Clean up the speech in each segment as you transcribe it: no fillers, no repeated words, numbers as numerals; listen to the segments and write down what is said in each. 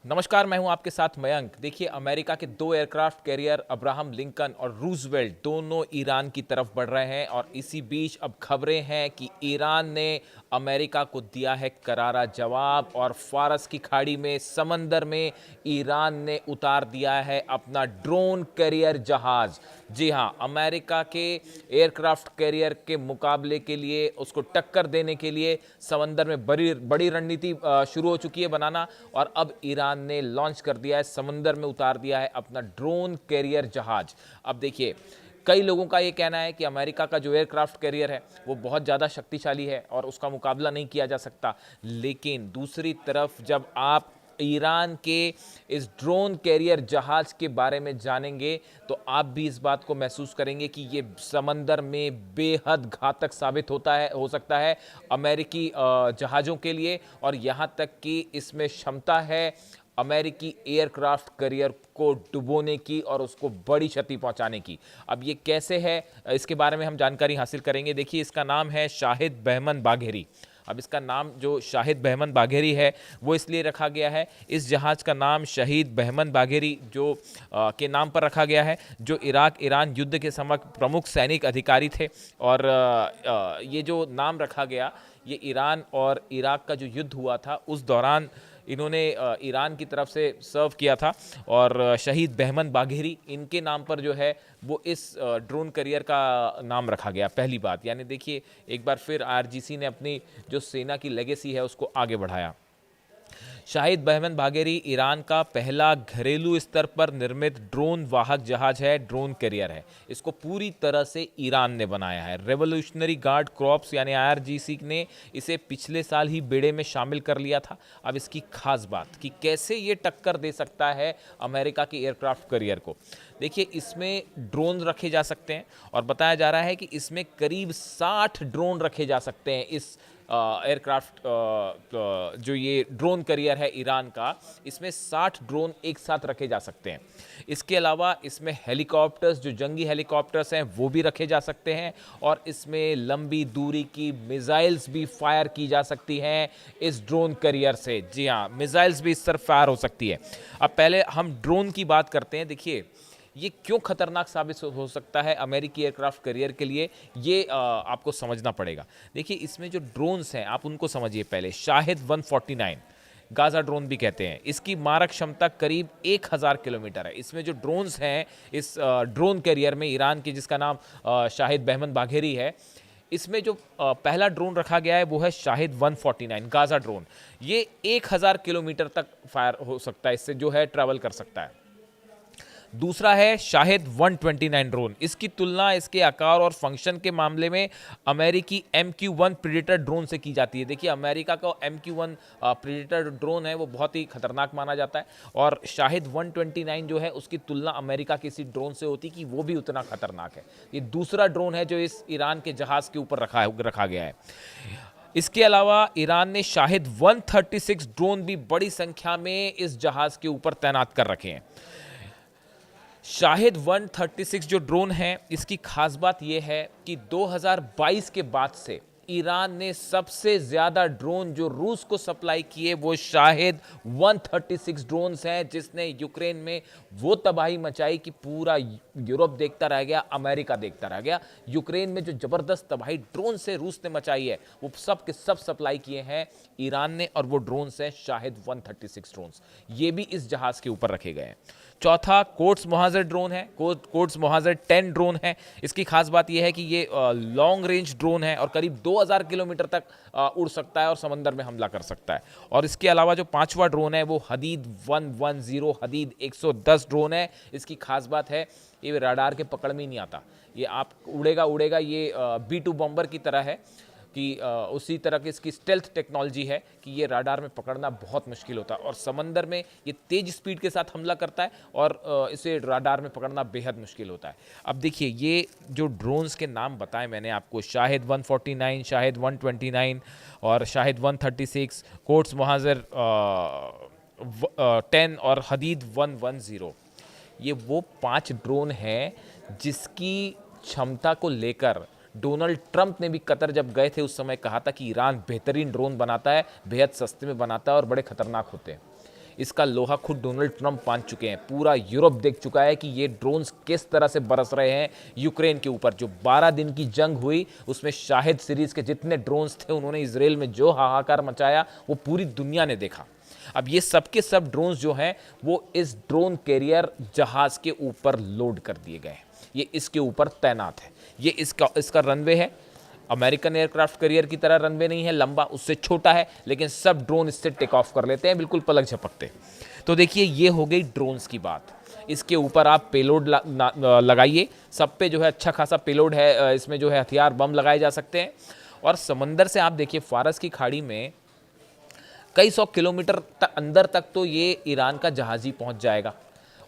नमस्कार, मैं हूं आपके साथ मयंक। देखिए, अमेरिका के दो एयरक्राफ्ट कैरियर अब्राहम लिंकन और रूजवेल्ट दोनों ईरान की तरफ बढ़ रहे हैं और इसी बीच अब खबरें हैं कि ईरान ने अमेरिका को दिया है करारा जवाब और फारस की खाड़ी में समंदर में ईरान ने उतार दिया है अपना ड्रोन कैरियर जहाज। जी हां, अमेरिका के एयरक्राफ्ट कैरियर के मुकाबले के लिए, उसको टक्कर देने के लिए समंदर में बड़ी बड़ी रणनीति शुरू हो चुकी है बनाना और अब ईरान ने लॉन्च कर दिया है, समंदर में उतार दिया है अपना ड्रोन कैरियर जहाज। अब देखिए, कई लोगों का ये कहना है कि अमेरिका का जो एयरक्राफ्ट कैरियर है वो बहुत ज़्यादा शक्तिशाली है और उसका मुकाबला नहीं किया जा सकता। लेकिन दूसरी तरफ जब आप ईरान के इस ड्रोन कैरियर जहाज के बारे में जानेंगे तो आप भी इस बात को महसूस करेंगे कि ये समंदर में बेहद घातक साबित हो सकता है अमेरिकी जहाज़ों के लिए। और यहाँ तक कि इसमें क्षमता है अमेरिकी एयरक्राफ्ट कैरियर को डुबोने की और उसको बड़ी क्षति पहुंचाने की। अब ये कैसे है, इसके बारे में हम जानकारी हासिल करेंगे। देखिए, इसका नाम है शाहिद बहमन बाघेरी। अब इसका नाम जो शाहिद बहमन बाघेरी है वो इसलिए रखा गया है, इस जहाज़ का नाम शहीद बहमन बाघेरी जो के नाम पर रखा गया है, जो इराक ईरान युद्ध के समय प्रमुख सैनिक अधिकारी थे। और ये जो नाम रखा गया, ये ईरान और इराक का जो युद्ध हुआ था उस दौरान इन्होंने ईरान की तरफ से सर्व किया था। और शहीद बहमन बाघेरी इनके नाम पर जो है वो इस ड्रोन करियर का नाम रखा गया। पहली बात, यानी देखिए एक बार फिर आरजीसी ने अपनी जो सेना की लेगेसी है उसको आगे बढ़ाया। शाहिद बहमन बाघेरी ईरान का पहला घरेलू स्तर पर निर्मित ड्रोन वाहक जहाज है, ड्रोन कैरियर है। इसको पूरी तरह से ईरान ने बनाया है। रेवोल्यूशनरी गार्ड क्रॉप्स यानी आईआरजीसी ने इसे पिछले साल ही बेड़े में शामिल कर लिया था। अब इसकी खास बात कि कैसे ये टक्कर दे सकता है अमेरिका के एयरक्राफ्ट कैरियर को। देखिए, इसमें ड्रोन रखे जा सकते हैं और बताया जा रहा है कि इसमें करीब 60 ड्रोन रखे जा सकते हैं। इस एयरक्राफ्ट जो ये ड्रोन कैरियर है ईरान का, इसमें 60 ड्रोन एक साथ रखे जा सकते हैं। इसके अलावा इसमें हेलीकॉप्टर्स, जो जंगी हेलीकॉप्टर्स हैं वो भी रखे जा सकते हैं और इसमें लंबी दूरी की मिसाइल्स भी फायर की जा सकती हैं इस ड्रोन कैरियर से। जी हाँ, मिसाइल्स भी इस तरफ फायर हो सकती है। अब पहले हम ड्रोन की बात करते हैं। देखिए, ये क्यों खतरनाक साबित हो सकता है अमेरिकी एयरक्राफ्ट कैरियर के लिए, ये आपको समझना पड़ेगा। देखिए, इसमें जो ड्रोन्स हैं आप उनको समझिए। पहले शाहिद 149 गाजा ड्रोन भी कहते हैं, इसकी मारक क्षमता करीब 1000 किलोमीटर है। इसमें जो ड्रोन्स हैं इस ड्रोन कैरियर में ईरान के, जिसका नाम शाहिद बहमन बाघेरी है, इसमें जो पहला ड्रोन रखा गया है वो है शाहिद 149 गाजा ड्रोन। ये 1000 किलोमीटर तक फायर हो सकता है, इससे जो है ट्रैवल कर सकता है। दूसरा है शाहिद 129 ड्रोन। इसकी तुलना इसके आकार और फंक्शन के मामले में अमेरिकी MQ-1 प्रीडेटर ड्रोन से की जाती है। देखिए, अमेरिका का MQ-1 प्रीडेटर ड्रोन है वो बहुत ही खतरनाक माना जाता है और शाहिद 129 जो है उसकी तुलना अमेरिका के इसी ड्रोन से होती कि वो भी उतना खतरनाक है। ये दूसरा ड्रोन है जो इस ईरान के जहाज के ऊपर रखा गया है। इसके अलावा ईरान ने शाहिद 136 ड्रोन भी बड़ी संख्या में इस जहाज के ऊपर तैनात कर रखे हैं। शाहिद 136 जो ड्रोन है, इसकी खास बात यह है कि 2022 के बाद से ईरान ने सबसे ज्यादा ड्रोन जो रूस को सप्लाई किए वो शाहिद 136 ड्रोन्स हैं, जिसने यूक्रेन में वो तबाही मचाई कि पूरा यूरोप देखता रह गया, अमेरिका देखता रह गया। यूक्रेन में जो जबरदस्त तबाही ड्रोन से रूस ने मचाई है वो सब के सब सप्लाई किए हैं ईरान ने, और वो ड्रोन्स हैं शाहिद 136 ड्रोन्स। ये भी इस जहाज के ऊपर रखे गए हैं। चौथा कोट्स मोहाजिर ड्रोन है, कोट्स मोहाजिर 10 ड्रोन है। इसकी खास बात यह है कि ये लॉन्ग रेंज ड्रोन है और करीब 2000 किलोमीटर तक उड़ सकता है और समंदर में हमला कर सकता है। और इसके अलावा जो पांचवा ड्रोन है वो हदीद 110 हदीद 110 ड्रोन है। इसकी खास बात है ये रडार के पकड़ में ही नहीं आता, ये आप उड़ेगा, ये B-2 बॉम्बर की तरह है कि उसी तरह की इसकी स्टेल्थ टेक्नोलॉजी है कि ये राडार में पकड़ना बहुत मुश्किल होता है और समंदर में ये तेज स्पीड के साथ हमला करता है और इसे राडार में पकड़ना बेहद मुश्किल होता है। अब देखिए, ये जो ड्रोन्स के नाम बताए मैंने आपको, शाहिद 149, शाहिद 129 और शाहिद 136, कोट्स मोहाजिर 10 और हदीद 110, ये वो 5 ड्रोन हैं जिसकी क्षमता को लेकर डोनाल्ड ट्रंप ने भी कतर जब गए थे उस समय कहा था कि ईरान बेहतरीन ड्रोन बनाता है, बेहद सस्ते में बनाता है और बड़े खतरनाक होते हैं। इसका लोहा खुद डोनाल्ड ट्रंप मान चुके हैं। पूरा यूरोप देख चुका है कि ये ड्रोन्स किस तरह से बरस रहे हैं यूक्रेन के ऊपर। जो 12 दिन की जंग हुई उसमें शाहिद सीरीज के जितने ड्रोन्स थे उन्होंने इजराइल में जो हाहाकार मचाया वो पूरी दुनिया ने देखा। अब ये सब के सब ड्रोन्स जो हैं वो इस ड्रोन कैरियर जहाज के ऊपर लोड कर दिए गए हैं। ये इसके ऊपर तैनात है। ये इसका रनवे है। अमेरिकन एयरक्राफ्ट कैरियर की तरह रनवे नहीं है लंबा, उससे छोटा है, लेकिन सब ड्रोन इससे टेक ऑफ कर लेते हैं बिल्कुल पलक झपकते। तो देखिए ये हो गई ड्रोन्स की बात। इसके ऊपर आप पेलोड लगाइए। सब पे जो है अच्छा खासा पेलोड है। इसमें जो है हथियार बम लगाए जा सकते हैं। और समंदर से आप देखिए फारस की खाड़ी में कई 100 किलोमीटर अंदर तक तो ये ईरान का जहाज ही पहुंच जाएगा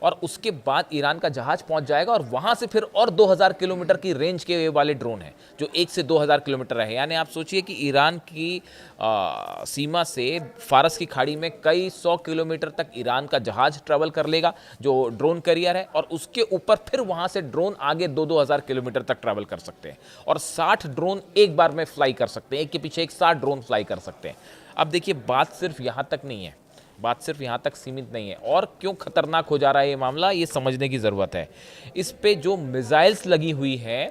और उसके बाद ईरान का जहाज पहुंच जाएगा और वहां से फिर और 2000 किलोमीटर की रेंज के वाले ड्रोन हैं जो 1 से 2000 किलोमीटर है। यानी आप सोचिए कि ईरान की सीमा से फारस की खाड़ी में कई 100 किलोमीटर तक ईरान का जहाज ट्रैवल कर लेगा जो ड्रोन कैरियर है, और उसके ऊपर फिर वहां से ड्रोन आगे 2-2000 किलोमीटर तक ट्रैवल कर सकते हैं और 60 ड्रोन एक बार में फ्लाई कर सकते हैं। एक के पीछे एक 60 ड्रोन फ्लाई कर सकते हैं। अब देखिए बात सिर्फ यहाँ तक नहीं है, बात सिर्फ यहाँ तक सीमित नहीं है। और क्यों खतरनाक हो जा रहा है ये मामला, ये समझने की ज़रूरत है। इस पे जो मिसाइल्स लगी हुई है,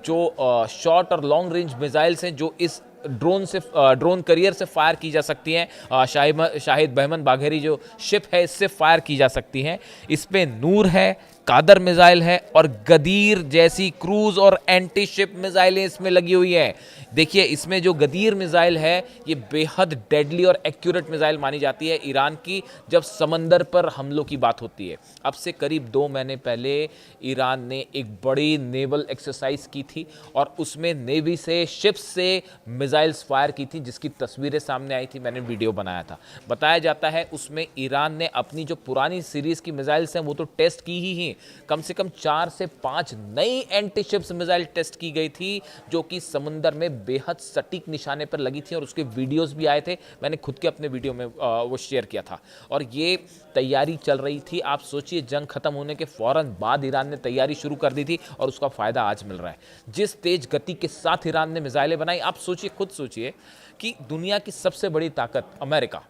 जो शॉर्ट और लॉन्ग रेंज मिसाइल्स हैं जो इस ड्रोन कैरियर से फायर की जा सकती हैं। शाहिद बहमन बाघेरी जो शिप है इससे फायर की जा सकती हैं। इस पे नूर है, कादर मिसाइल है और गदीर जैसी क्रूज और एंटी शिप मिसाइलें इसमें लगी हुई है। देखिए इसमें जो गदीर मिसाइल है ये बेहद डेडली और एक्यूरेट मिसाइल मानी जाती है ईरान की जब समंदर पर हमलों की बात होती है। अब से करीब 2 महीने पहले ईरान ने एक बड़ी नेवल एक्सरसाइज की थी और उसमें नेवी से शिप्स से मिसाइल्स फायर की थी जिसकी तस्वीरें सामने आई थी, मैंने वीडियो बनाया था। बताया जाता है उसमें ईरान ने अपनी जो पुरानी सीरीज की मिसाइल्स हैं वो तो टेस्ट की ही, कम से कम 4 से 5 नई एंटी शिप्स मिसाइल टेस्ट की गई थी जो कि समुंदर में बेहद सटीक निशाने पर लगी थी और उसके वीडियोस भी आए थे। मैंने खुद के अपने वीडियो में वो शेयर किया था और ये तैयारी चल रही थी। आप सोचिए जंग खत्म होने के फौरन बाद ईरान ने तैयारी शुरू कर दी थी और उसका फायदा आज मिल रहा है। जिस तेज गति के साथ ईरान ने मिसाइलें बनाई, आप सोचिए, खुद सोचिए कि दुनिया की सबसे बड़ी ताकत अमेरिका,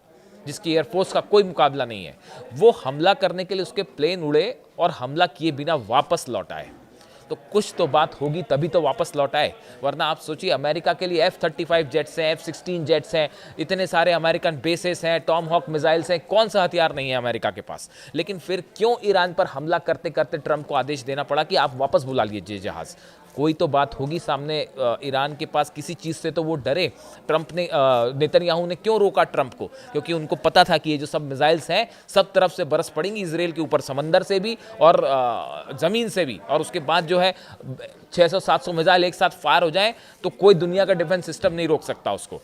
जिसकी एयरफोर्स का कोई मुकाबला नहीं है, वो हमला करने के लिए उसके प्लेन उड़े और हमला किए बिना वापस लौट आए। तो कुछ तो बात होगी तभी तो वापस लौट आए, वरना आप सोचिए अमेरिका के लिए F-35 जेट्स हैं, F-16 जेट्स हैं, इतने सारे अमेरिकन बेसेस हैं, टॉम हॉक मिसाइल्स हैं, कौन सा हथियार नहीं है अमेरिका के पास। लेकिन फिर क्यों ईरान पर हमला करते करते ट्रंप को आदेश देना पड़ा कि आप वापस बुला लीजिए जहाज। कोई तो बात होगी सामने। ईरान के पास किसी चीज़ से तो वो डरे। ट्रंप ने नेतन्याहू ने क्यों रोका ट्रंप को? क्योंकि उनको पता था कि ये जो सब मिसाइल्स हैं सब तरफ से बरस पड़ेंगी इजराइल के ऊपर, समंदर से भी और ज़मीन से भी, और उसके बाद जो है 600-700 मिसाइल एक साथ फायर हो जाएं तो कोई दुनिया का डिफेंस सिस्टम नहीं रोक सकता उसको।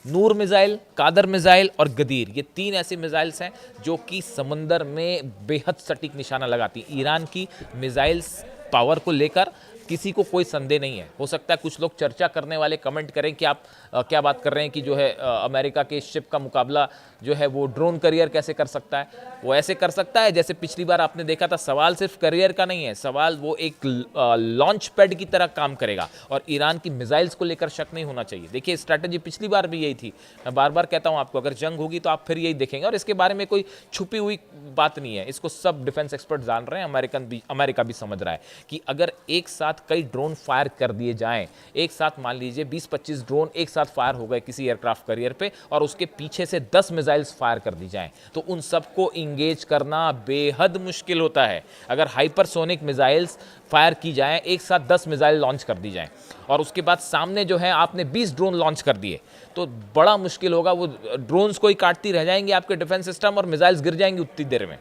नूर मिसाइल, कादर मिसाइल और गदीर, ये 3 ऐसी मिसाइल्स हैं जो कि समंदर में बेहद सटीक निशाना लगाती। ईरान की मिसाइल्स पावर को लेकर किसी को कोई संदेह नहीं है। हो सकता है कुछ लोग चर्चा करने वाले कमेंट करें कि आप क्या बात कर रहे हैं कि जो है अमेरिका के शिप का मुकाबला जो है वो ड्रोन कैरियर कैसे कर सकता है। वो ऐसे कर सकता है जैसे पिछली बार आपने देखा था। सवाल सिर्फ कैरियर का नहीं है, सवाल वो एक लॉन्च पैड की तरह काम करेगा और ईरान की मिसाइल्स को लेकर शक नहीं होना चाहिए। देखिए स्ट्रैटेजी पिछली बार भी यही थी। मैं बार बार कहता हूं आपको, अगर जंग होगी तो आप फिर यही देखेंगे और इसके बारे में कोई छुपी हुई बात नहीं है। इसको सब डिफेंस एक्सपर्ट जान रहे हैं, अमेरिका भी समझ रहा है कि अगर एक साथ कई ड्रोन फायर कर दिए जाएं, एक साथ मान लीजिए 20-25 ड्रोन एक साथ फायर हो गए किसी एयरक्राफ्ट कैरियर पे और उसके पीछे से 10 मिसाइल्स फायर कर दी जाएं तो उन सबको इंगेज करना बेहद मुश्किल होता है। अगर हाइपरसोनिक मिसाइल्स फायर की जाएं, एक साथ 10 मिसाइल लॉन्च कर दी जाएं और उसके बाद सामने जो है आपने 20 ड्रोन लॉन्च कर दिए तो बड़ा मुश्किल होगा। वो ड्रोन्स को ही काटती रह जाएंगे आपके डिफेंस सिस्टम और मिसाइल्स गिर जाएंगी उतनी देर में।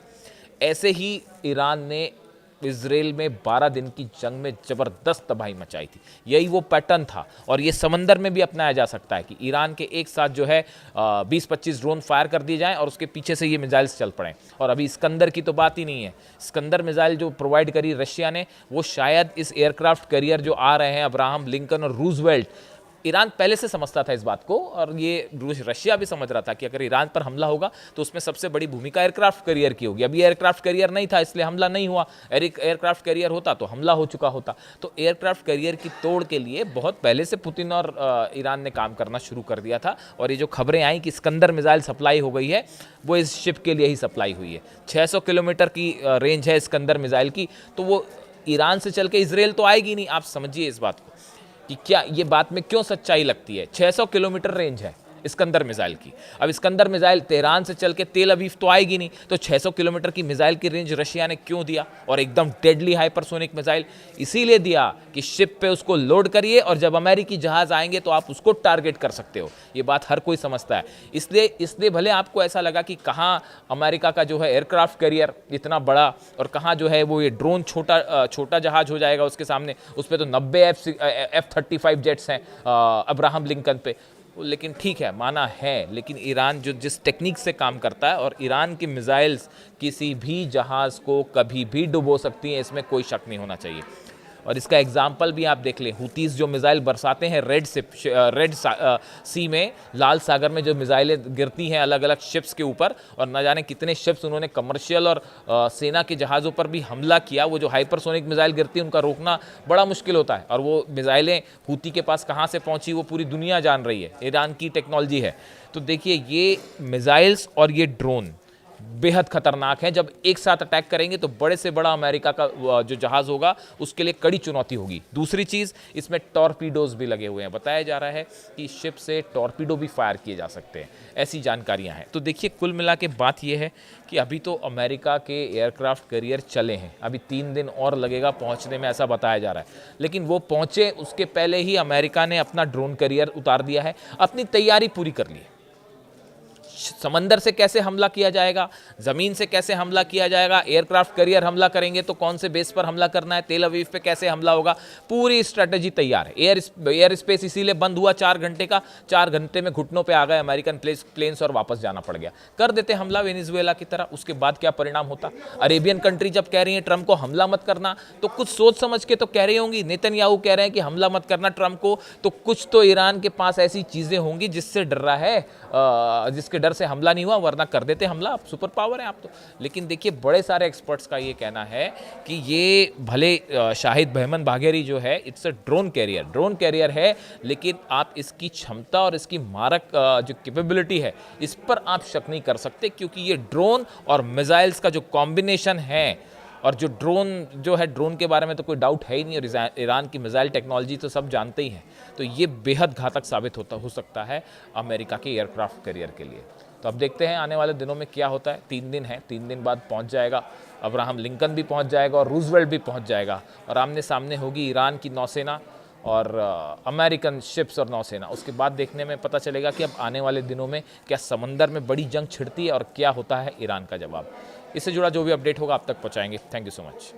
ऐसे ही ईरान ने इजराइल में 12 दिन की जंग में ज़बरदस्त तबाही मचाई थी। यही वो पैटर्न था और ये समंदर में भी अपनाया जा सकता है कि ईरान के एक साथ जो है 20-25 ड्रोन फायर कर दिए जाएं और उसके पीछे से ये मिसाइल्स चल पड़ें। और अभी इस्कंदर की तो बात ही नहीं है। इस्कंदर मिसाइल जो प्रोवाइड करी रशिया ने, वो शायद इस एयरक्राफ्ट कैरियर जो आ रहे हैं अब्राहम लिंकन और रूजवेल्ट, ईरान पहले से समझता था इस बात को, और ये रशिया भी समझ रहा था कि अगर ईरान पर हमला होगा तो उसमें सबसे बड़ी भूमिका एयरक्राफ्ट कैरियर की होगी। अभी एयरक्राफ्ट कैरियर नहीं था इसलिए हमला नहीं हुआ, एयरक्राफ्ट कैरियर होता तो हमला हो चुका होता। तो एयरक्राफ्ट कैरियर की तोड़ के लिए बहुत पहले से पुतिन और ईरान ने काम करना शुरू कर दिया था। और ये जो खबरें आई कि सिकंदर मिसाइल सप्लाई हो गई है, वो इस शिप के लिए ही सप्लाई हुई है। 600 किलोमीटर की रेंज है सिकंदर मिसाइल की, तो वो ईरान से चल के इजराइल तो आएगी नहीं। आप समझिए इस बात को कि क्या ये बात में क्यों सच्चाई लगती है। 600 किलोमीटर रेंज है इस्कंदर मिसाइल की। अब इस्कंदर मिसाइल तेहरान से चल के तेल अवीव तो आएगी नहीं, तो 600 किलोमीटर की मिसाइल की रेंज रशिया ने क्यों दिया, और एकदम डेडली हाइपरसोनिक मिसाइल इसीलिए दिया कि शिप पे उसको लोड करिए और जब अमेरिकी जहाज आएंगे तो आप उसको टारगेट कर सकते हो। ये बात हर कोई समझता है। इसलिए भले आपको ऐसा लगा कि कहाँ अमेरिका का जो है एयरक्राफ्ट कैरियर इतना बड़ा और कहाँ जो है वो ये ड्रोन छोटा जहाज हो जाएगा उसके सामने। उस पर तो 90 F-35 जेट्स हैं अब्राहम लिंकन पे। लेकिन ठीक है, माना है, लेकिन ईरान जो जिस टेक्निक से काम करता है, और ईरान की मिसाइल्स किसी भी जहाज़ को कभी भी डुबो सकती हैं, इसमें कोई शक नहीं होना चाहिए। और इसका एग्जाम्पल भी आप देख लें, हुतीस जो मिसाइल बरसाते हैं रेड सी में, लाल सागर में जो मिसाइलें गिरती हैं अलग अलग शिप्स के ऊपर, और न जाने कितने शिप्स उन्होंने कमर्शियल और सेना के जहाज़ों पर भी हमला किया। वो जो हाइपरसोनिक मिसाइल गिरती है उनका रोकना बड़ा मुश्किल होता है, और वो मिसाइलें हुती के पास कहाँ से पहुँची वो पूरी दुनिया जान रही है, ईरान की टेक्नोलॉजी है। तो देखिए, ये मिसाइल्स और ये ड्रोन बेहद खतरनाक है। जब एक साथ अटैक करेंगे तो बड़े से बड़ा अमेरिका का जो जहाज होगा उसके लिए कड़ी चुनौती होगी। दूसरी चीज़, इसमें टॉर्पीडोज भी लगे हुए हैं। बताया जा रहा है कि शिप से टॉर्पीडो भी फायर किए जा सकते हैं, ऐसी जानकारियां हैं। तो देखिए, कुल मिला के बात यह है कि अभी तो अमेरिका के एयरक्राफ्ट कैरियर चले हैं, अभी 3 दिन और लगेगा पहुंचने में, ऐसा बताया जा रहा है। लेकिन वो पहुंचे उसके पहले ही अमेरिका ने अपना ड्रोन कैरियर उतार दिया है, अपनी तैयारी पूरी कर ली है। समंदर से कैसे हमला किया जाएगा, ज़मीन से कैसे हमला किया जाएगा, एयरक्राफ्ट कैरियर हमला करेंगे तो कौन से बेस पर हमला करना है, तेल अवीव पे कैसे हमला होगा, पूरी स्ट्रेटजी तैयार है। एयर स्पेस इसीलिए बंद हुआ 4 घंटे का, 4 घंटे में घुटनों पे आ गए अमेरिकन प्लेन्स और वापस जाना पड़ गया। कर देते हमला वेनेजुएला की तरह, उसके बाद क्या परिणाम होता। अरेबियन कंट्री जब कह रही है ट्रंप को हमला मत करना, तो कुछ सोच समझ के तो कह रही होंगी। नेतन्याहू कह रहे हैं कि हमला मत करना ट्रंप को, तो कुछ तो ईरान के पास ऐसी चीज़ें होंगी जिससे डर रहा है, जिसके डर से हमला नहीं हुआ, वरना कर देते हमला। आप सुपर पावर है आप तो। लेकिन देखिए, बड़े सारे एक्सपर्ट्स का ये कहना है कि ये भले शाहिद बहमन बाघेरी जो है, इट्स अ ड्रोन कैरियर है, लेकिन आप इसकी क्षमता और इसकी मारक जो कैपेबिलिटी है, इस पर आप शक नहीं कर सकते, क्योंकि ये ड्रोन और मिसाइल्स का जो कॉम्बिनेशन है, और जो ड्रोन के बारे में तो कोई डाउट है ही नहीं, और ईरान की मिसाइल टेक्नोलॉजी तो सब जानते ही हैं। तो ये बेहद घातक साबित हो सकता है अमेरिका के एयरक्राफ्ट कैरियर के लिए। तो अब देखते हैं आने वाले दिनों में क्या होता है। 3 दिन है, 3 दिन बाद पहुंच जाएगा अब्राहम लिंकन भी पहुंच जाएगा और रूजवेल्ट भी पहुंच जाएगा, और आमने सामने होगी ईरान की नौसेना और अमेरिकन शिप्स और नौसेना। उसके बाद देखने में पता चलेगा कि अब आने वाले दिनों में क्या समंदर में बड़ी जंग छिड़ती है और क्या होता है ईरान का जवाब। इससे जुड़ा जो भी अपडेट होगा आप तक पहुँचाएंगे। Thank you so much.